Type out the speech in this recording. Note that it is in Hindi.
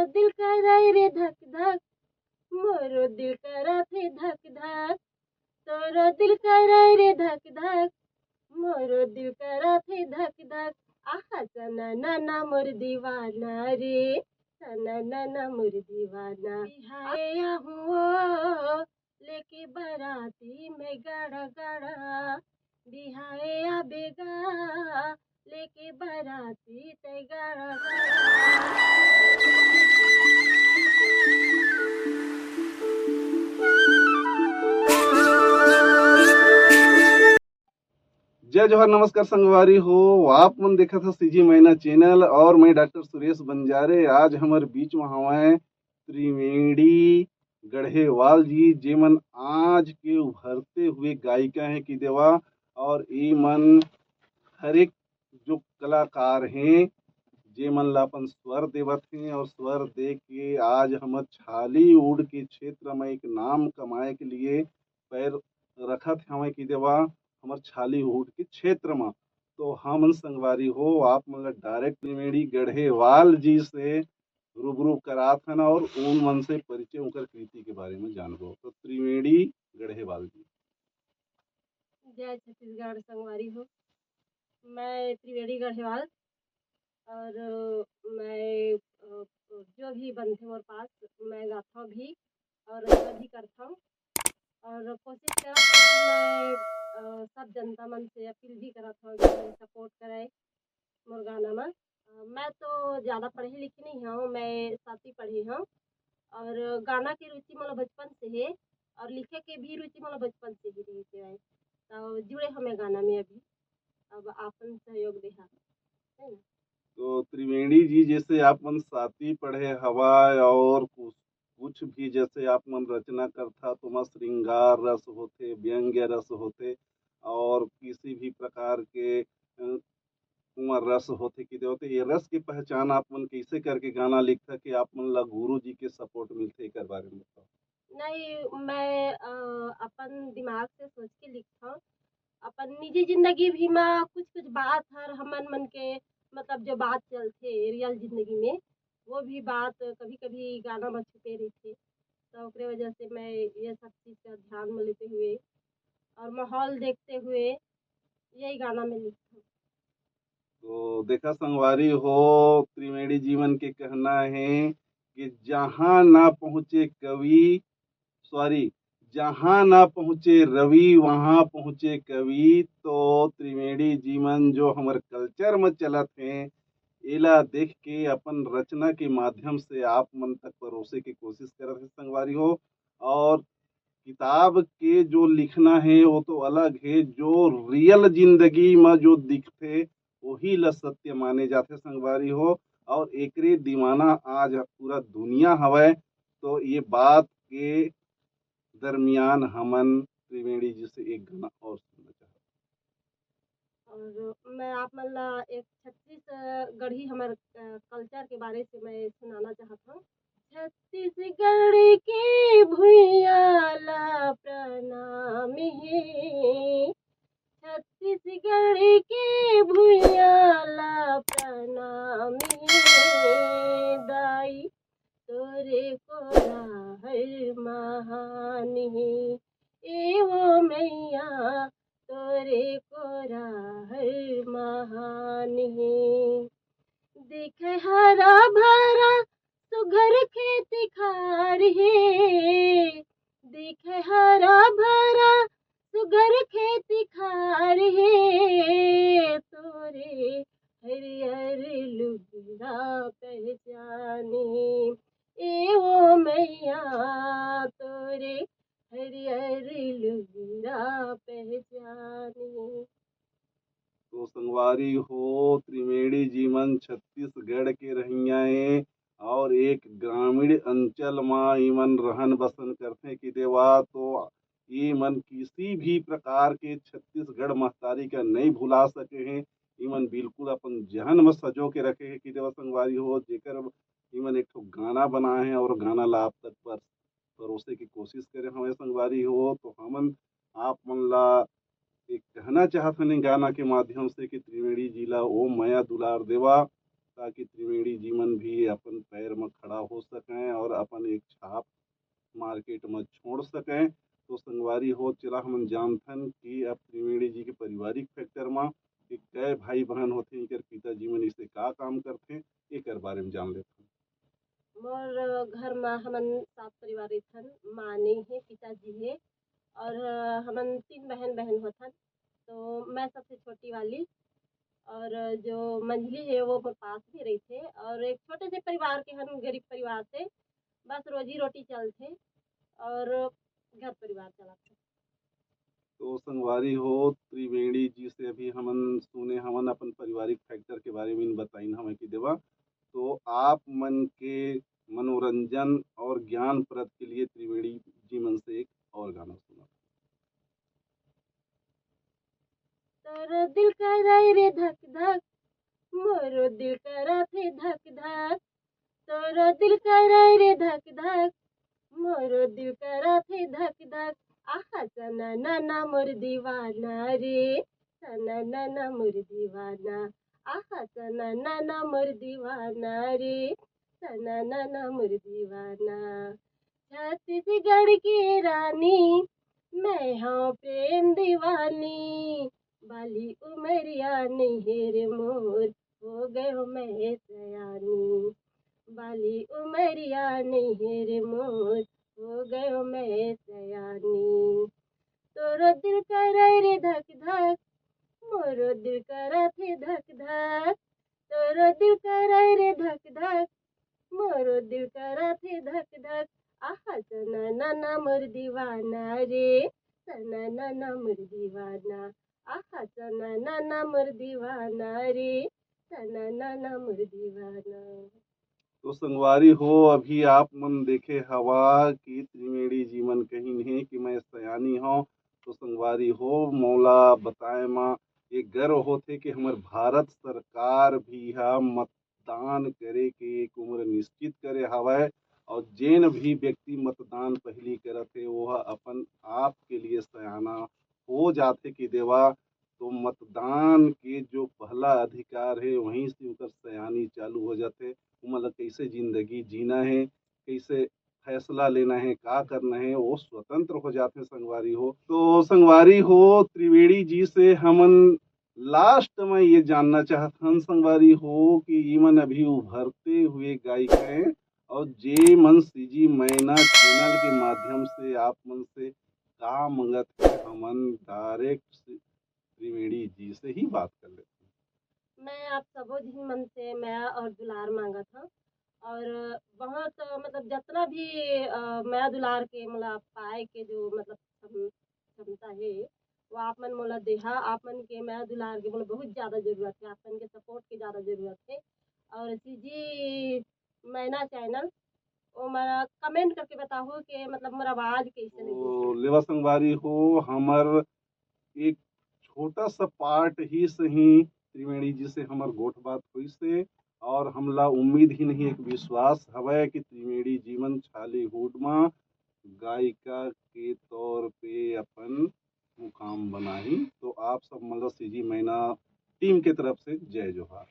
दिल कराए रे धक धक, मोरो दिल करा थे धक धक, तोरो दिल कराए रे धक धक, मोरो दिल करा थे धक धक। आहा सना नाना मोर दीवाना रे, सना नाना मोर दीवाना। बिहाए आहूँ लेके बराती में गाड़ा गाड़ा, बिहाए आ बेगा लेके बराती ते गाड़ा गाड़ा। जय जोहर, नमस्कार संगवारी हो। आप मन देखा था सीजी मैना चैनल और मैं डॉक्टर सुरेश बंजारे। आज हमारे बीच में हवे त्रिवेणी गढ़ेवाल जी, जेमन आज के उभरते हुए गायिका हैं कि देवा। और ई मन हर एक जो कलाकार हैं जे मन ला अपन स्वर देवत हैं, और स्वर दे के आज हम छालीवुड के क्षेत्र में एक नाम कमाए के लिए पैर रखत हमें कि देवा हमार छालीवुड के क्षेत्र में। तो हम संगवारी हो आप मतलब डायरेक्ट त्रिवेणी गढ़ेवाल जी से रूबरू करात हन और उन मन से परिचय उनकर कृति के बारे में जानबो। तो त्रिवेणी गढ़ेवाल जी। जय छत्तीसगढ़ संगवारी हो। मैं त्रिवेणी गढ़ेवाल और मैं जो भी बनते मोर पास मैं गाथा भी और अच्छा भी करता हूँ, और कोशिश करत हूँ कि मैं सब जनता मन से अपील भी करत हूँ कि सपोर्ट करे मोर गाना में। मैं तो ज़्यादा पढ़ी लिखी नहीं हूँ, मैं 7वीं पढ़ी हूँ, और गाना की रुचि मोला बचपन से है, और लिखे के भी रुचि मोला बचपन से ही रही है। तो जुड़े हमें गाना में अभी अब आपन सहयोग देहा है ना। तो त्रिवेणी जी, जैसे आप मन 7वीं पढ़े हवा और कुछ भी जैसे आप मन रचना करता तो श्रृंगार रस होते, व्यंग्य रस होते, और किसी भी प्रकार के कुंवर रस होते कि होते, ये रस की पहचान आप मन कैसे करके गाना लिखता कि आप मन ला गुरु जी के सपोर्ट मिलते, एक बारे में बताओ। नहीं, मैं अपन दिमाग से सोच के लिखता हूँ। अपन निजी जिंदगी भी में कुछ कुछ बात हर हमन मन के मतलब जो बात चलते रियल जिंदगी में, वो भी बात कभी कभी गाना में छुपे रहते। तो ओकरे वजह से मैं ये सब चीज़ का ध्यान में लेते हुए और माहौल देखते हुए यही गाना में लिखता हूँ। तो देखा संगवारी हो, त्रिवेणी जीवन के कहना है कि जहां ना पहुंचे कवि, सॉरी, जहां ना पहुंचे रवि वहां पहुंचे कवि। तो त्रिवेणी जीवन जो हमारे कल्चर में चलत है, एला देख के अपन रचना के माध्यम से आप मन तक परोसे की कोशिश करत है संगवारी हो। और किताब के जो लिखना है वो तो अलग है, जो रियल जिंदगी में जो दिखते वही ल सत्य माने जाते संगवारी हो। और एकरे दीवाना आज पूरा दुनिया हवै। तो ये बात के दरमियान हमन त्रिवेणी जी से एक गाना और सुनना चाहते। और मैं आप मन ला एक छत्तीसगढ़ी हमारे कल्चर के बारे से मैं सुनाना चाहता हूँ। छत्तीसगढ़ के भुइयाँ ला प्रणाम हे, छत्तीसगढ़ के भुइयाँ ला प्रणाम हे, दाई तोरे कोरा हर महान हे, ए वो मैया तोरे कोरा हर महान हे। देखे हरा भरा सुघर खेत खार हे, देखे हरा भरा सुघर खेत खार हे, तोरे हरियर लुगड़ा पहचाने, ए ओ मैया तोरे हरियर लुगड़ा पहचाने। तो संगवारी हो, त्रिवेणी जीवन छत्तीसगढ़ के रहियाए और एक ग्रामीण अंचल में ईमन रहन बसन करते कि देवा। तो ये मन किसी भी प्रकार के छत्तीसगढ़ महतारी का नहीं भुला सके हैं। ईमन बिल्कुल अपन जहन में सजो के रखे हैं कि देवा संगवारी हो, जेकर ईमन एक ठो गाना बनाए हैं और गाना ला आप तक पर परोसे की कोशिश करे हमें संगवारी हो। तो हमन आप मन ला एक कहना चाहत हन गाना के माध्यम से कि त्रिवेणी जिला ओम माया दुलार देवा। ताकि त्रिवेणी जीवन भी अपन पैर में खड़ा हो सकें और अपन एक छाप मार्केट में छोड़ सकें। तो संगवारी हो चला हम जानथन कि अब त्रिवेणी जी के पारिवारिक फैक्टर में कि कै भाई बहन होते इनकर पिताजी मन इसे का काम करते एकर बारे में जान लेते। मोर घर में हमन 7 परिवार रहथन। माँ नहीं है, पिताजी है और हमन 3 बहन होथन। तो मैं सबसे छोटी वाली और जो मंझली है वो मोर पास में रहीथे और एक छोटे से परिवार के हन, गरीब परिवार से बस रोजी रोटी चलथे और घर परिवार चलथे। तो संगवारी हो त्रिवेणी जी से अभी हमन सुने हमन अपन पारिवारिक फैक्टर के बारे में बताइन हमें कि देवा तो आप मन के मनोरंजन और ज्ञान प्रद के लिए त्रिवेणी जी मन से एक और गाना सुना। तोरो दिल कराई रे धक धक, मोरो दिल कराथे धक धक। तोरो दिल कराई रे धक धक, मोरो दिल कराथे धक धक। आहा सना नाना मोर दीवाना रे, सना नाना मोर दीवाना। आहा सना नाना मोर दीवाना रे, सना नाना मोर दीवाना। छत्तीसगढ़ की रानी मैं हाँ प्रेम दीवानी, बाली उमरिया नैहर मोर हो गयो मैं सयानी। बाली उमरिया नैहर मोर हो गयो मैं सयानी। तोरो दिल कराई रे धक धक, मोरो दिल कराथे धक धक। तोरो दिल कराई रे धक धक, मोरो दिल कराथे धक धक। आहा सना नाना मोर दीवाना रे, सना नाना मोर दीवाना। आहा सना नाना मोर दीवाना रे, सना नाना मोर दीवाना। तो संगवारी हो अभी आप मन देखे हवा कि त्रिवेणी जी मन कही नहीं कि मैं सयानी हूँ। तो संगवारी हो मौला बताए माँ ये गर्व होते कि हमार भारत सरकार भी मतदान करे के एक उम्र निश्चित करे हवय और जेन भी व्यक्ति मतदान पहली करते वह अपन आप के लिए सयाना हो जाते कि देवा। तो मतदान के जो पहला अधिकार है वहीं से उनकर सयानी चालू हो जाते। मतलब कैसे जिंदगी जीना है, कैसे फैसला लेना है, का करना है, वो स्वतंत्र हो जाते हैं संगवारी हो। तो संगवारी हो त्रिवेणी जी से हमन लास्ट में ये जानना चाहते हैं संगवारी हो कि ये मन अभी उभरते हुए गायक हैं और जे मन सीजी मैना चैनल के माध्यम से आप मन से का मंगत है हमन डायरेक्ट त्रिवेणी जी से ही बात कर लेते हैं। मैं आप सबो झिन मन से मैं और दुलार मांगत हूँ और बहुत मतलब जितना भी मैं दुलार के मतलब पाए के जो मतलब क्षमता है वो आप मन मोला देहा। आप मन के मैं दुलार के मोला बहुत ज़्यादा जरूरत है, आप मन के सपोर्ट की ज़्यादा जरूरत है। और सीजी मैना चैनल वो मैं कमेंट करके बताओ कि मतलब मोर आवाज़ कैसे लगी तो है। लेवा संगवारी हो हमर एक छोटा सा पार्ट ही सही त्रिवेणी जी से हमर गोठ बात हुई से और हमला उम्मीद ही नहीं एक विश्वास हवय कि त्रिवेणी जीवन छालीवुड में गायिका के तौर पे अपन मुकाम बनाई। तो आप सब मतलब सीजी मैना टीम के तरफ से जय जोहार।